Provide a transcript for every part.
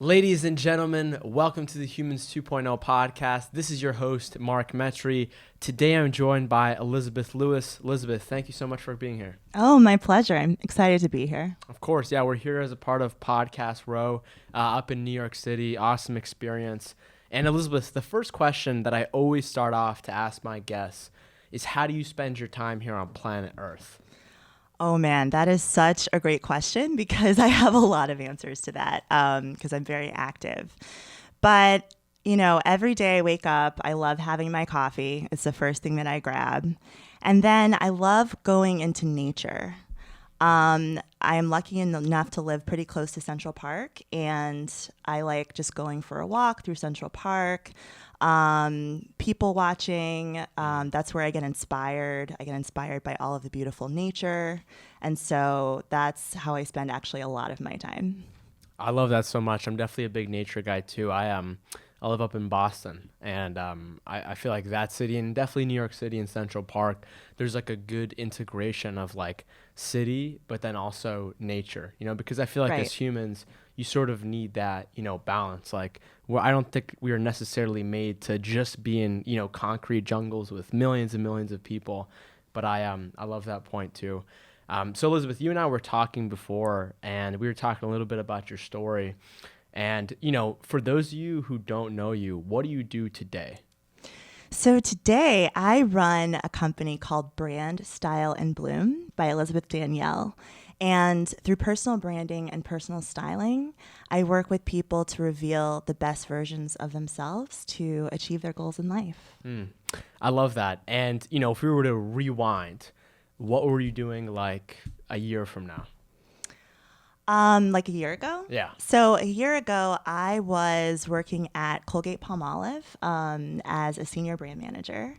Ladies and gentlemen, welcome to the Humans 2.0 podcast. This is your host, Mark Metry. Today I'm joined by Elizabeth Lewis. Elizabeth, thank you so much for being here. Oh, my pleasure. I'm excited to be here. Of course, yeah, we're here as a part of Podcast Row up in New York City. Awesome experience. And Elizabeth, the first question that I always start off to ask my guests is, how do you spend your time here on planet Earth? Oh man, that is such a great question because I have a lot of answers to that because I'm very active. But, every day I wake up, I love having my coffee. It's the first thing that I grab. And then I love going into nature. I am lucky enough to live pretty close to Central Park, and I like just going for a walk through Central Park, people watching. That's where I get inspired. I get inspired by all of the beautiful nature. And so that's how I spend actually a lot of my time. I love that so much. I'm definitely a big nature guy too. I live up in Boston, and I feel like that city, and definitely New York City and Central Park, there's like a good integration of like city, but then also nature, because I feel like as humans, you sort of need that, balance. Like, well, I don't think we are necessarily made to just be in, concrete jungles with millions and millions of people, but I love that point too. So Elizabeth, you and I were talking before, and we were talking a little bit about your story. And, for those of you who don't know you, what do you do today? So today I run a company called Brand, Style, and Bloom by Elizabeth Danielle. And through personal branding and personal styling, I work with people to reveal the best versions of themselves to achieve their goals in life. I love that. And, if we were to rewind, what were you doing like a year from now? Like a year ago? Yeah. So a year ago, I was working at Colgate-Palmolive as a senior brand manager,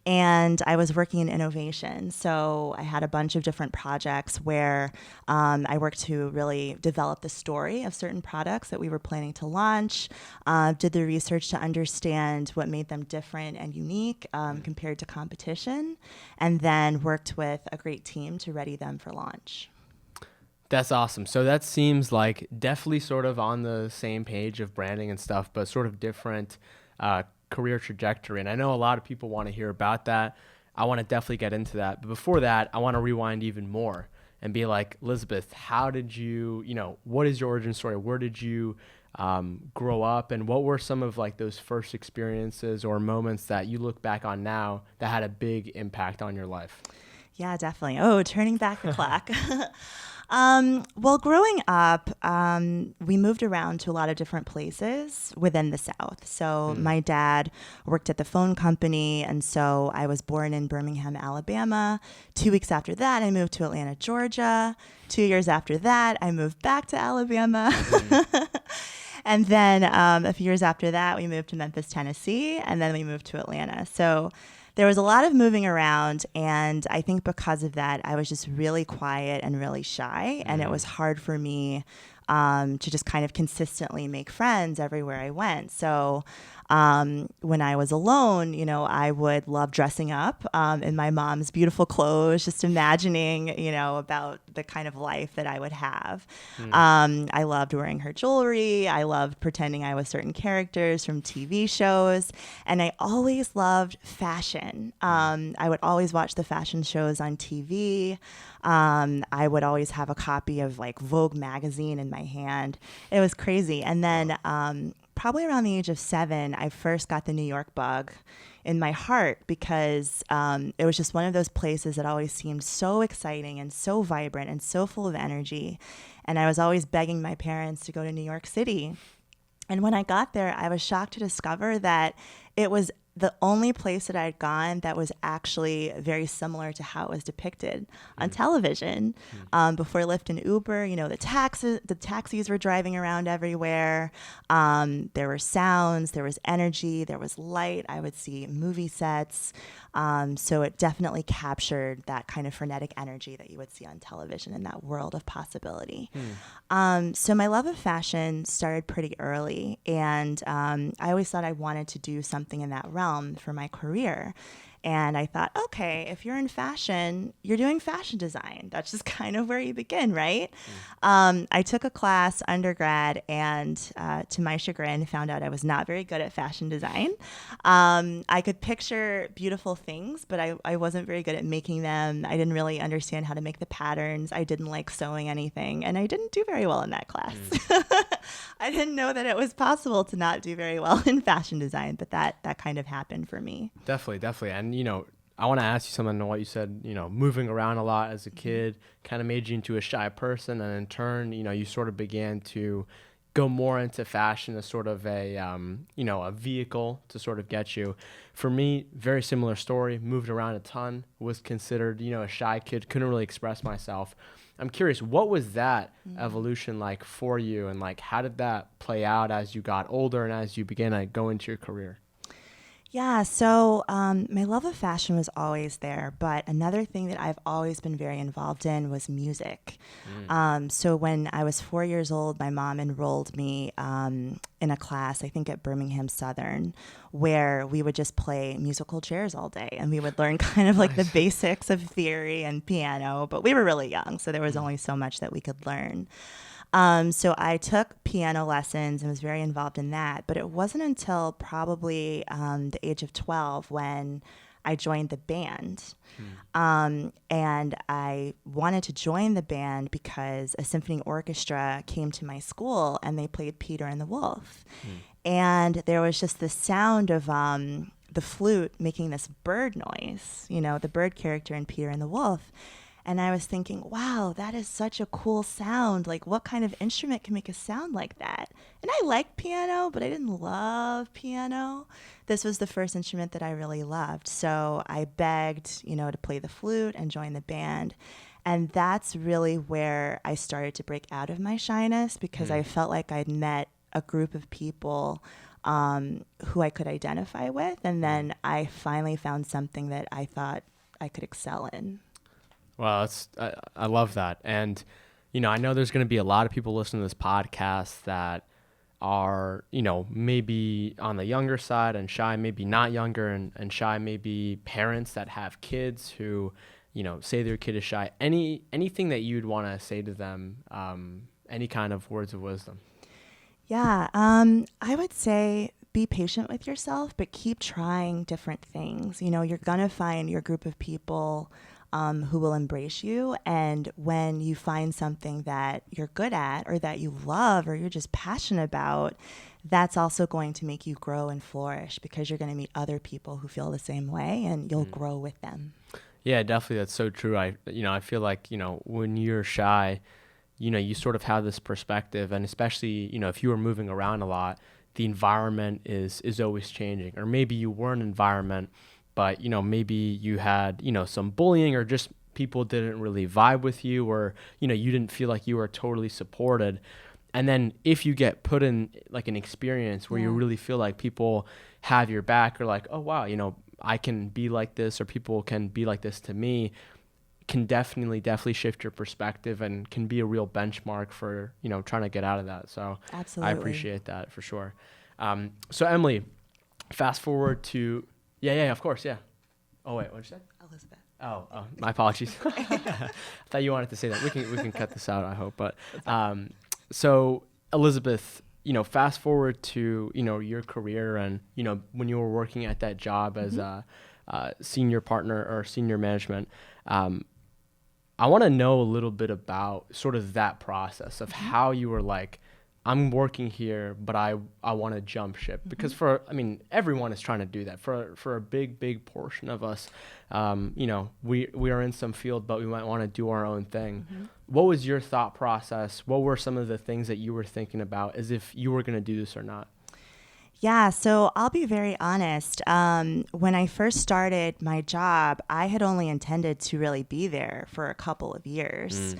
and I was working in innovation. So I had a bunch of different projects where I worked to really develop the story of certain products that we were planning to launch, did the research to understand what made them different and unique compared to competition, and then worked with a great team to ready them for launch. That's awesome. So that seems like definitely sort of on the same page of branding and stuff, but sort of different career trajectory. And I know a lot of people want to hear about that. I want to definitely get into that. But before that, I want to rewind even more and be like, Elizabeth, how did you, what is your origin story? Where did you grow up? And what were some of like those first experiences or moments that you look back on now that had a big impact on your life? Yeah, definitely. Oh, turning back the clock. Well, growing up, we moved around to a lot of different places within the South. So my dad worked at the phone company, and so I was born in Birmingham, Alabama. 2 weeks after that, I moved to Atlanta, Georgia. 2 years after that, I moved back to Alabama. And then a few years after that, we moved to Memphis, Tennessee, and then we moved to Atlanta. So there was a lot of moving around, and I think because of that, I was just really quiet and really shy, and it was hard for me to just kind of consistently make friends everywhere I went. So when I was alone, I would love dressing up in my mom's beautiful clothes, just imagining, about the kind of life that I would have. I loved wearing her jewelry. I loved pretending I was certain characters from TV shows. And I always loved fashion. I would always watch the fashion shows on TV. I would always have a copy of like Vogue magazine in my hand. It was crazy. And then probably around the age of 7, I first got the New York bug in my heart because it was just one of those places that always seemed so exciting and so vibrant and so full of energy. And I was always begging my parents to go to New York City. And when I got there, I was shocked to discover that it was the only place that I had gone that was actually very similar to how it was depicted on television. Before Lyft and Uber, the taxis were driving around everywhere. There were sounds, there was energy, there was light. I would see movie sets. So it definitely captured that kind of frenetic energy that you would see on television in that world of possibility. So my love of fashion started pretty early, and I always thought I wanted to do something in that realm for my career. And I thought, okay, if you're in fashion, you're doing fashion design. That's just kind of where you begin, right? I took a class undergrad and to my chagrin, found out I was not very good at fashion design. I could picture beautiful things, but I wasn't very good at making them. I didn't really understand how to make the patterns. I didn't like sewing anything, and I didn't do very well in that class. I didn't know that it was possible to not do very well in fashion design, but that kind of happened for me. Definitely. And, I want to ask you something on what you said, moving around a lot as a kid kind of made you into a shy person. And in turn, you sort of began to go more into fashion as sort of a vehicle to sort of get you. For me, very similar story, moved around a ton, was considered, a shy kid, couldn't really express myself. I'm curious, what was that evolution like for you? And like, how did that play out as you got older and as you began to go into your career? Yeah, so my love of fashion was always there, but another thing that I've always been very involved in was music. So when I was 4 years old, my mom enrolled me in a class, I think at Birmingham Southern, where we would just play musical chairs all day, and we would learn kind of like the basics of theory and piano, but we were really young, so there was only so much that we could learn. So I took piano lessons and was very involved in that. But it wasn't until probably the age of 12 when I joined the band. And I wanted to join the band because a symphony orchestra came to my school and they played Peter and the Wolf. And there was just the sound of the flute making this bird noise, the bird character in Peter and the Wolf. And I was thinking, wow, that is such a cool sound. Like, what kind of instrument can make a sound like that? And I liked piano, but I didn't love piano. This was the first instrument that I really loved. So I begged, to play the flute and join the band. And that's really where I started to break out of my shyness, because I felt like I'd met a group of people who I could identify with. And then I finally found something that I thought I could excel in. Well, I love that. And, I know there's going to be a lot of people listening to this podcast that are, maybe on the younger side and shy, maybe not younger and shy, maybe parents that have kids who, say their kid is shy. Anything that you'd want to say to them, any kind of words of wisdom? Yeah, I would say be patient with yourself, but keep trying different things. You're going to find your group of people who will embrace you. And when you find something that you're good at or that you love or you're just passionate about, that's also going to make you grow and flourish, because you're going to meet other people who feel the same way and you'll grow with them. Yeah, definitely. That's so true. I feel like, when you're shy, you sort of have this perspective, and especially, if you are moving around a lot, the environment is always changing. Or maybe you were in an environment, but, maybe you had, some bullying, or just people didn't really vibe with you, or, you didn't feel like you were totally supported. And then if you get put in like an experience where you really feel like people have your back, or like, oh, wow, I can be like this, or people can be like this to me, can definitely shift your perspective and can be a real benchmark for, trying to get out of that. So Absolutely. I appreciate that for sure. So Emily, fast forward to, yeah, of course. Yeah. Oh wait, what'd you say? Elizabeth. Oh, my apologies. I thought you wanted to say that. We can cut this out, I hope. But, so Elizabeth, fast forward to, your career and, when you were working at that job as a senior partner or senior management, I want to know a little bit about sort of that process of how you were like, I'm working here, but I want to jump ship, because everyone is trying to do that for a big portion of us. We are in some field, but we might want to do our own thing. What was your thought process? What were some of the things that you were thinking about as if you were going to do this or not? Yeah, so I'll be very honest. When I first started my job, I had only intended to really be there for a couple of years.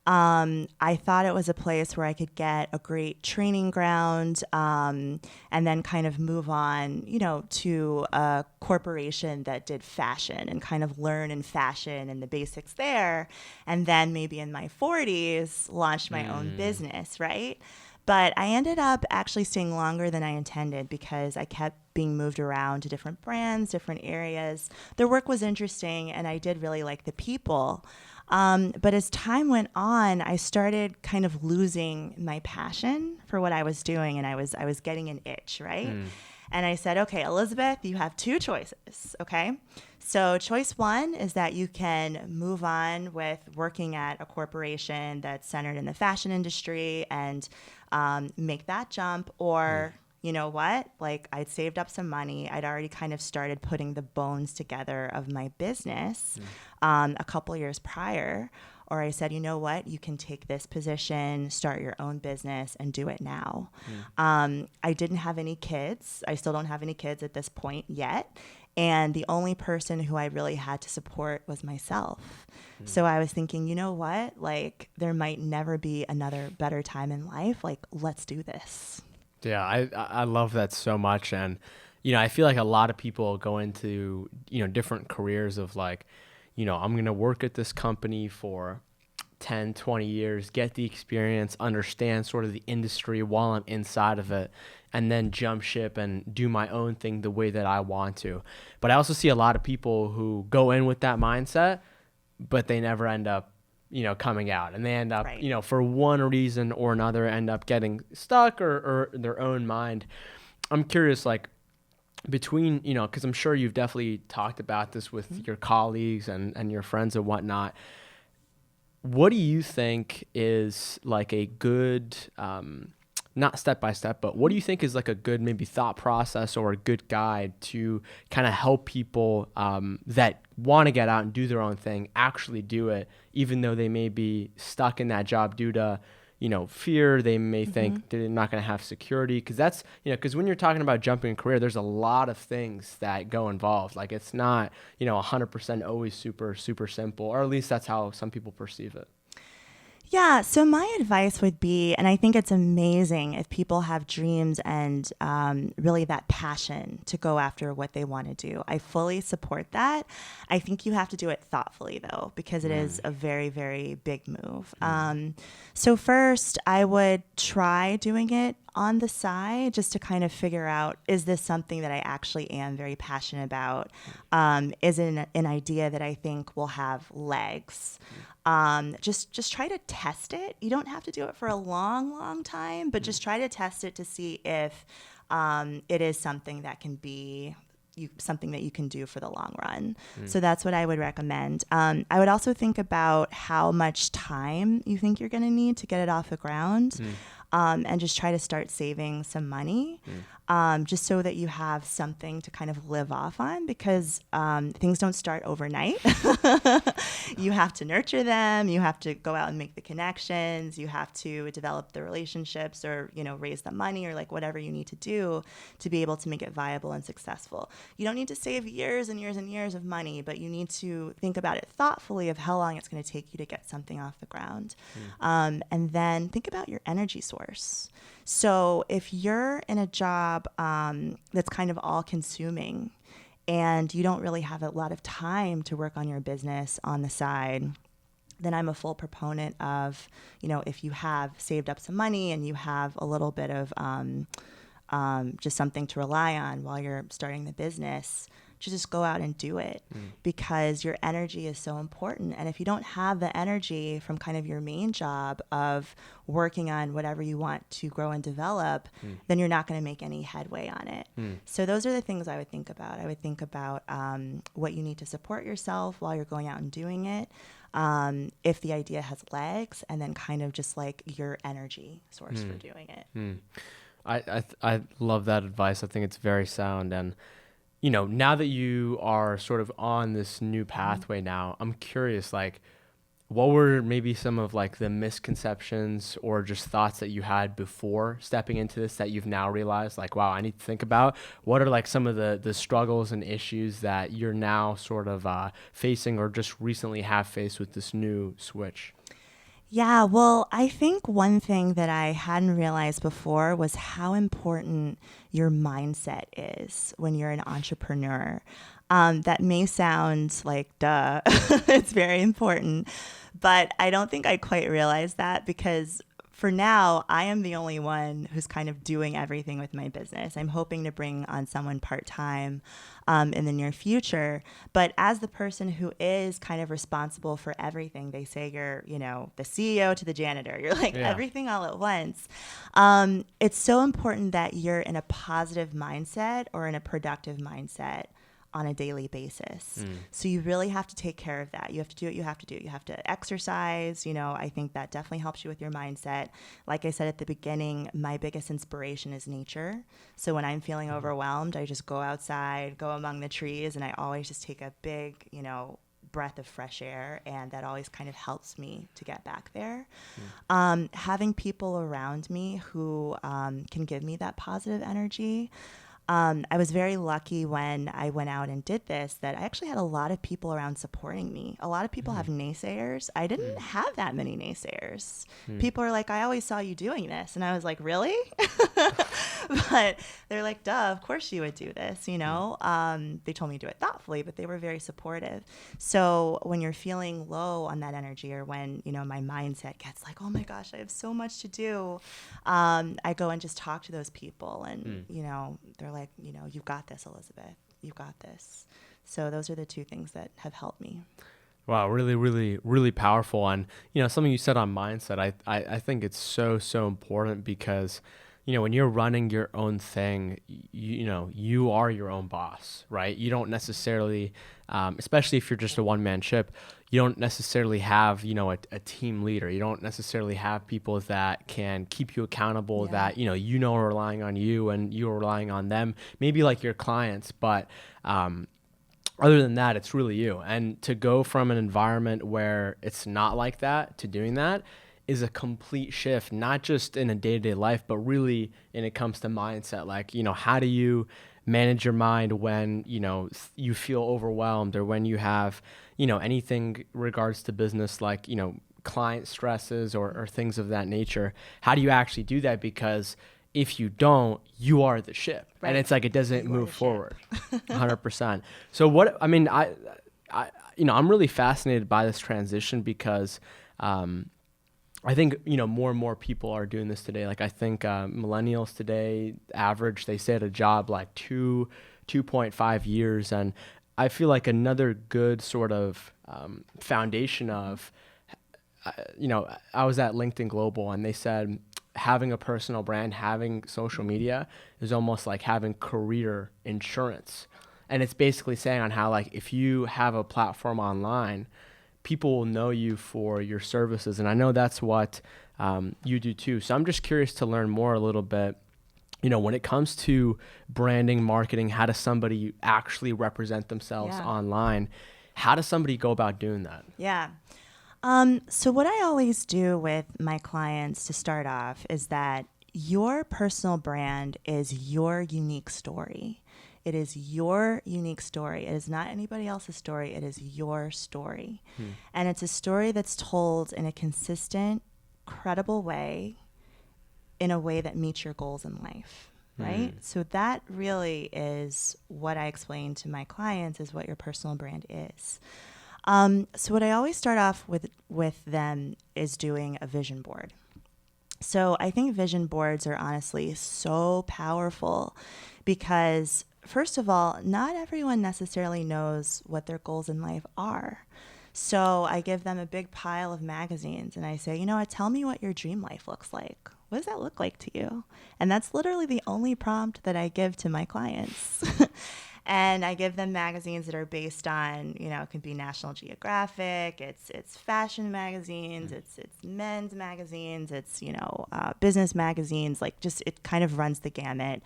I thought it was a place where I could get a great training ground, and then kind of move on, to a corporation that did fashion and kind of learn in fashion and the basics there. And then maybe in my 40s, launch my own business, right? But I ended up actually staying longer than I intended because I kept being moved around to different brands, different areas. The work was interesting, and I did really like the people. But as time went on, I started kind of losing my passion for what I was doing, and I was getting an itch, right? And I said, okay, Elizabeth, you have two choices, okay? So choice one is that you can move on with working at a corporation that's centered in the fashion industry and make that jump, or you know what? Like, I'd saved up some money. I'd already kind of started putting the bones together of my business a couple years prior. Or I said, you know what? You can take this position, start your own business, and do it now. I didn't have any kids. I still don't have any kids at this point yet. And the only person who I really had to support was myself. So I was thinking, you know what? Like, there might never be another better time in life. Like, let's do this. Yeah, I love that so much. And, I feel like a lot of people go into, different careers of like, I'm going to work at this company for 10, 20 years, get the experience, understand sort of the industry while I'm inside of it, and then jump ship and do my own thing the way that I want to. But I also see a lot of people who go in with that mindset, but they never end up coming out, and they end up, Right. For one reason or another, end up getting stuck or in their own mind. I'm curious, like, between, because I'm sure you've definitely talked about this with your colleagues and your friends and whatnot. What do you think is like a good, not step by step, but what do you think is like a good maybe thought process or a good guide to kind of help people that want to get out and do their own thing actually do it, even though they may be stuck in that job due to, fear? They may think they're not going to have security, because that's, because when you're talking about jumping a career, there's a lot of things that go involved. Like, it's not, 100% always super, super simple, or at least that's how some people perceive it. Yeah, so my advice would be, and I think it's amazing if people have dreams and really that passion to go after what they want to do. I fully support that. I think you have to do it thoughtfully, though, because it is a very, very big move. So first, I would try doing it on the side just to kind of figure out, is this something that I actually am very passionate about? Is it an idea that I think will have legs? Just try to test it. You don't have to do it for a long, long time, but just try to test it to see if it is something that can be something that you can do for the long run. So that's what I would recommend. I would also think about how much time you think you're going to need to get it off the ground. And just try to start saving some money, just so that you have something to kind of live off on, because things don't start overnight. You have to nurture them. You have to go out and make the connections. You have to develop the relationships, or, raise the money, or like whatever you need to do to be able to make it viable and successful. You don't need to save years and years and years of money, but you need to think about it thoughtfully of how long it's going to take you to get something off the ground. And then think about your energy source. So if you're in a job that's kind of all consuming and you don't really have a lot of time to work on your business on the side, then I'm a full proponent of, if you have saved up some money and you have a little bit of just something to rely on while you're starting the business, to just go out and do it, because your energy is so important. And if you don't have the energy from kind of your main job of working on whatever you want to grow and develop, then you're not going to make any headway on it. So those are the things I would think about. I would think about what you need to support yourself while you're going out and doing it. If the idea has legs, and then kind of just like your energy source for doing it. I love that advice. I think it's very sound. And now that you are sort of on this new pathway now, I'm curious, like, what were maybe some of like the misconceptions or just thoughts that you had before stepping into this that you've now realized, like, wow, I need to think about? What are like some of the struggles and issues that you're now sort of facing, or just recently have faced with this new switch? Yeah, well, I think one thing that I hadn't realized before was how important your mindset is when you're an entrepreneur. That may sound like, duh, it's very important, but I don't think I quite realized that, because for now, I am the only one who's kind of doing everything with my business. I'm hoping to bring on someone part-time in the near future. But as the person who is kind of responsible for everything, they say you're, the CEO to the janitor. You're like everything all at once. It's so important that you're in a positive mindset or in a productive mindset on a daily basis. So you really have to take care of that. You have to do what you have to do. You have to exercise. I think that definitely helps you with your mindset. Like I said at the beginning, my biggest inspiration is nature. So when I'm feeling overwhelmed, I just go outside, go among the trees, and I always just take a big, breath of fresh air, and that always kind of helps me to get back there. Having people around me who can give me that positive energy. I was very lucky when I went out and did this that I actually had a lot of people around supporting me. A lot of people have naysayers. I didn't have that many naysayers. People are like, I always saw you doing this. And I was like, really? But they're like, duh, of course you would do this, They told me to do it thoughtfully, but they were very supportive. So when you're feeling low on that energy, or when, my mindset gets like, oh my gosh, I have so much to do, I go and just talk to those people, and, they're like, you've got this, Elizabeth. You've got this. So those are the two things that have helped me. Wow, really, really, really powerful. And, something you said on mindset, I think it's so, so important because, when you're running your own thing, you are your own boss, right? You don't necessarily, especially if you're just a one-man ship, you don't necessarily have, a team leader. You don't necessarily have people that can keep you accountable, that, are relying on you and you are relying on them, maybe like your clients. But other than that, it's really you. And to go from an environment where it's not like that to doing that is a complete shift, not just in a day-to-day life, but really when it comes to mindset. Like, how do you manage your mind when, you feel overwhelmed, or when you have, anything regards to business, like, client stresses or things of that nature? How do you actually do that? Because if you don't, you are the ship. Right. And it's like, it doesn't move forward 100%. So I'm really fascinated by this transition because, I think, more and more people are doing this today. Like, I think millennials today, average, they stay at a job like 2.5 years. And I feel like another good sort of foundation of, I was at LinkedIn Global, and they said having a personal brand, having social media is almost like having career insurance. And it's basically saying on how, like, if you have a platform online, people will know you for your services. And I know that's what you do too. So I'm just curious to learn more a little bit, when it comes to branding, marketing, how does somebody actually represent themselves online? How does somebody go about doing that? Yeah. So what I always do with my clients to start off is that your personal brand is your unique story. It is your unique story. It is not anybody else's story. It is your story. And it's a story that's told in a consistent, credible way, in a way that meets your goals in life, right? So that really is what I explain to my clients, is what your personal brand is. So what I always start off with them is doing a vision board. So I think vision boards are honestly so powerful because, first of all, not everyone necessarily knows what their goals in life are. So I give them a big pile of magazines and I say, you know what, tell me what your dream life looks like. What does that look like to you? And that's literally the only prompt that I give to my clients. And I give them magazines that are based on, it could be National Geographic, it's fashion magazines, it's men's magazines, it's, business magazines, like just it kind of runs the gamut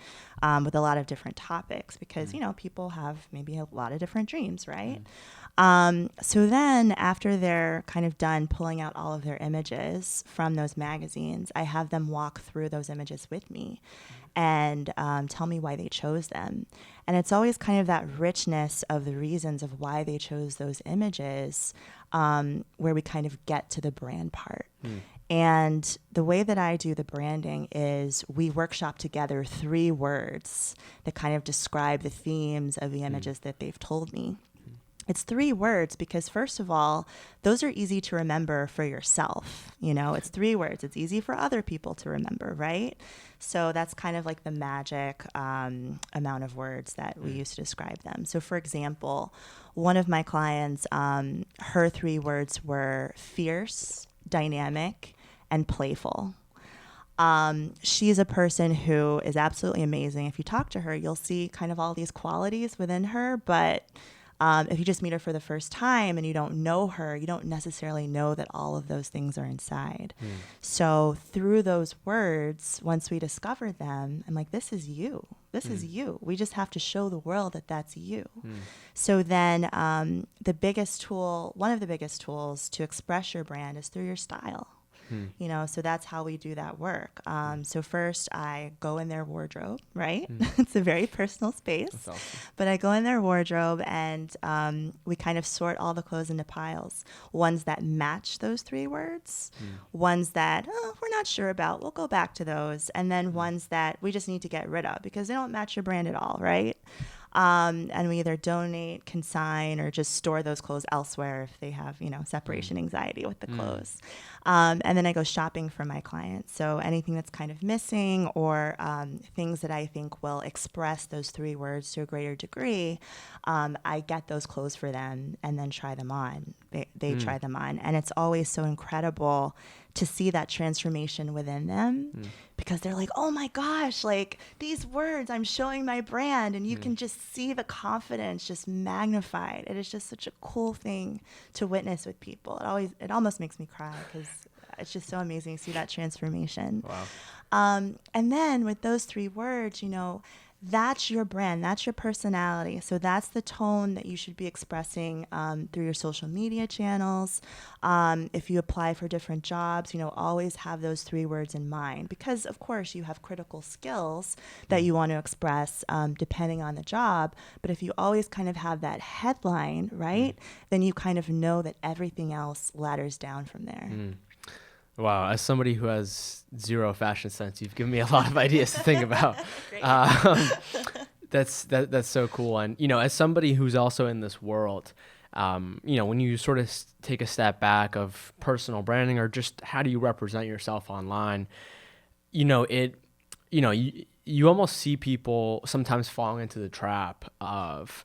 with a lot of different topics because, people have maybe a lot of different dreams, right? So then after they're kind of done pulling out all of their images from those magazines, I have them walk through those images with me and tell me why they chose them. And it's always kind of that richness of the reasons of why they chose those images where we kind of get to the brand part. And the way that I do the branding is we workshop together 3 words that kind of describe the themes of the images that they've told me. It's 3 words because, first of all, those are easy to remember for yourself. It's 3 words. It's easy for other people to remember, right? So that's kind of like the magic amount of words that we use to describe them. So, for example, one of my clients, her 3 words were fierce, dynamic, and playful. She's a person who is absolutely amazing. If you talk to her, you'll see kind of all these qualities within her, but if you just meet her for the first time and you don't know her, you don't necessarily know that all of those things are inside. So through those words, once we discover them, I'm like, this is you. This is you. We just have to show the world that that's you. So then one of the biggest tools to express your brand is through your style. So that's how we do that work. So first I go in their wardrobe, right? It's a very personal space. That's awesome. But I go in their wardrobe and we kind of sort all the clothes into piles. Ones that match those 3 words, ones that we're not sure about, we'll go back to those, and then ones that we just need to get rid of because they don't match your brand at all, right? And we either donate, consign, or just store those clothes elsewhere if they have, separation anxiety with the clothes. And then I go shopping for my clients. So anything that's kind of missing or things that I think will express those 3 words to a greater degree, I get those clothes for them and then try them on. They try them on. And it's always so incredible to see that transformation within them because they're like, oh my gosh, like these words, I'm showing my brand, and you can just see the confidence just magnified. It is just such a cool thing to witness with people. It almost makes me cry because it's just so amazing to see that transformation. Wow. And then with those 3 words, that's your brand, that's your personality. So that's the tone that you should be expressing through your social media channels. If you apply for different jobs, always have those 3 words in mind because, of course, you have critical skills that you want to express depending on the job. But if you always kind of have that headline, right, then you kind of know that everything else ladders down from there. Wow, as somebody who has zero fashion sense, you've given me a lot of ideas to think about. That's so cool. And, as somebody who's also in this world, when you sort of take a step back of personal branding or just how do you represent yourself online, you almost see people sometimes falling into the trap of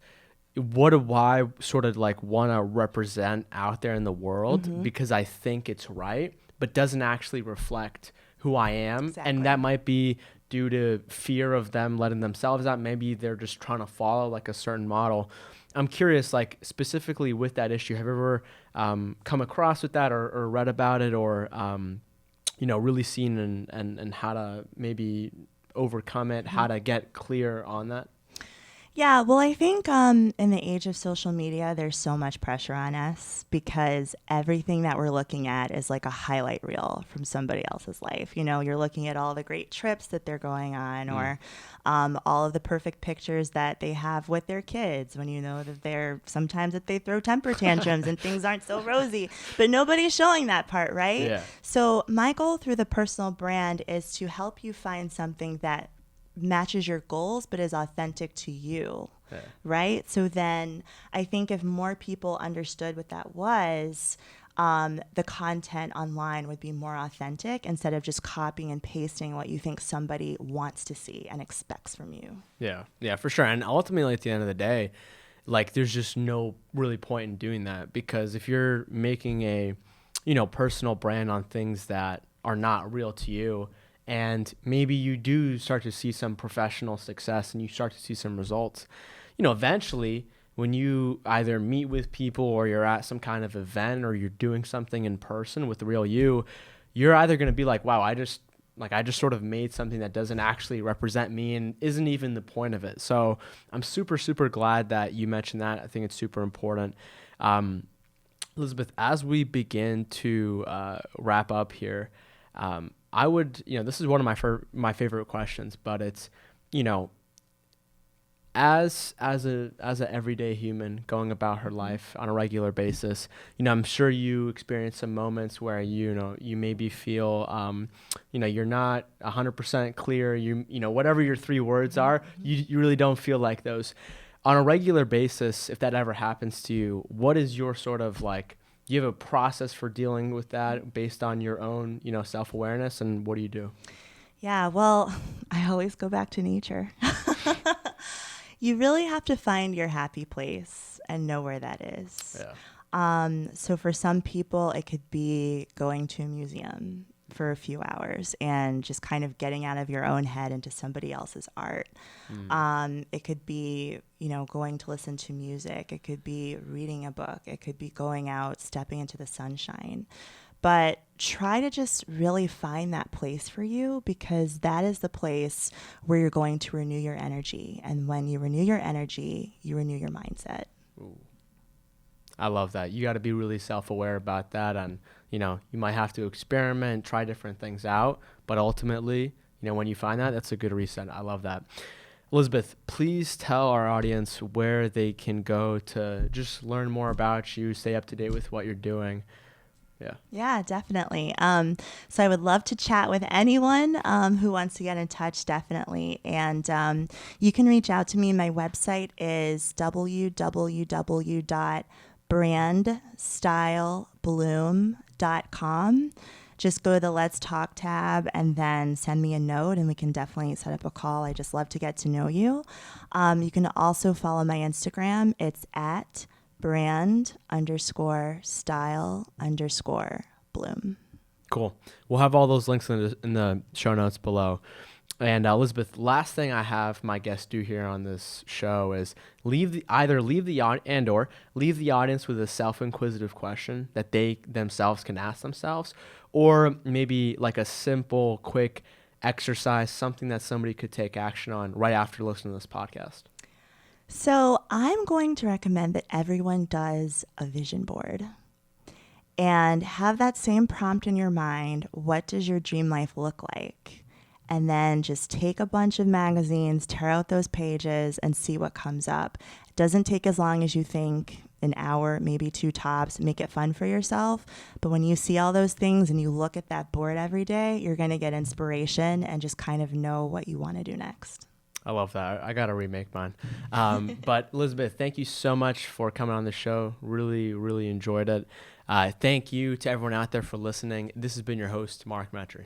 what do I sort of like want to represent out there in the world because I think it's right, but doesn't actually reflect who I am. Exactly. And that might be due to fear of them letting themselves out. Maybe they're just trying to follow like a certain model. I'm curious, like specifically with that issue, have you ever come across with that or read about it or, really seen and how to maybe overcome it, how to get clear on that? Yeah, well, I think in the age of social media, there's so much pressure on us because everything that we're looking at is like a highlight reel from somebody else's life. You're looking at all the great trips that they're going on or all of the perfect pictures that they have with their kids when you know that sometimes that they throw temper tantrums and things aren't so rosy, but nobody's showing that part, right? Yeah. So my goal through the personal brand is to help you find something that matches your goals but is authentic to you. Yeah. Right? So then I think if more people understood what that was, the content online would be more authentic instead of just copying and pasting what you think somebody wants to see and expects from you. Yeah, for sure. And ultimately at the end of the day, like there's just no really point in doing that because if you're making a, personal brand on things that are not real to you, and maybe you do start to see some professional success and you start to see some results, eventually when you either meet with people or you're at some kind of event or you're doing something in person with the real you, you're either going to be like, wow, I just sort of made something that doesn't actually represent me and isn't even the point of it. So I'm super, super glad that you mentioned that. I think it's super important. Elizbaeth, as we begin to wrap up here, I would, this is one of my favorite questions, but it's, as a everyday human going about her life on a regular basis, I'm sure you experience some moments where you maybe feel, you're not 100% clear. Whatever your 3 words are, you really don't feel like those. on a regular basis, if that ever happens to you, what is your sort of like, do you have a process for dealing with that based on your own, self-awareness, and what do you do? Yeah, well, I always go back to nature. You really have to find your happy place and know where that is. Yeah. So for some people, it could be going to a museum for a few hours and just kind of getting out of your own head into somebody else's art. It could be, going to listen to music. It could be reading a book. It could be going out, stepping into the sunshine. But try to just really find that place for you, because that is the place where you're going to renew your energy. And when you renew your energy, you renew your mindset. Ooh. I love that. You got to be really self-aware about that. And, you might have to experiment, try different things out. But ultimately, when you find that, that's a good reset. I love that. Elizbaeth, please tell our audience where they can go to just learn more about you, stay up to date with what you're doing. Yeah, definitely. So I would love to chat with anyone who wants to get in touch, definitely. And you can reach out to me. My website is www.brandstylebloom.com. Just go to the Let's Talk tab and then send me a note, and we can definitely set up a call. I just love to get to know you. You can also follow my Instagram. It's at brand_style_bloom. Cool. We'll have all those links in the show notes below. And Elizbaeth, last thing I have my guests do here on this show is leave the audience with a self-inquisitive question that they themselves can ask themselves, or maybe like a simple, quick exercise, something that somebody could take action on right after listening to this podcast. So I'm going to recommend that everyone does a vision board and have that same prompt in your mind. What does your dream life look like? And then just take a bunch of magazines, tear out those pages, and see what comes up. It doesn't take as long as you think, an hour, maybe 2 tops. Make it fun for yourself. But when you see all those things and you look at that board every day, you're going to get inspiration and just kind of know what you want to do next. I love that. I got to remake mine. But Elizbaeth, thank you so much for coming on the show. Really, really enjoyed it. Thank you to everyone out there for listening. This has been your host, Mark Metry.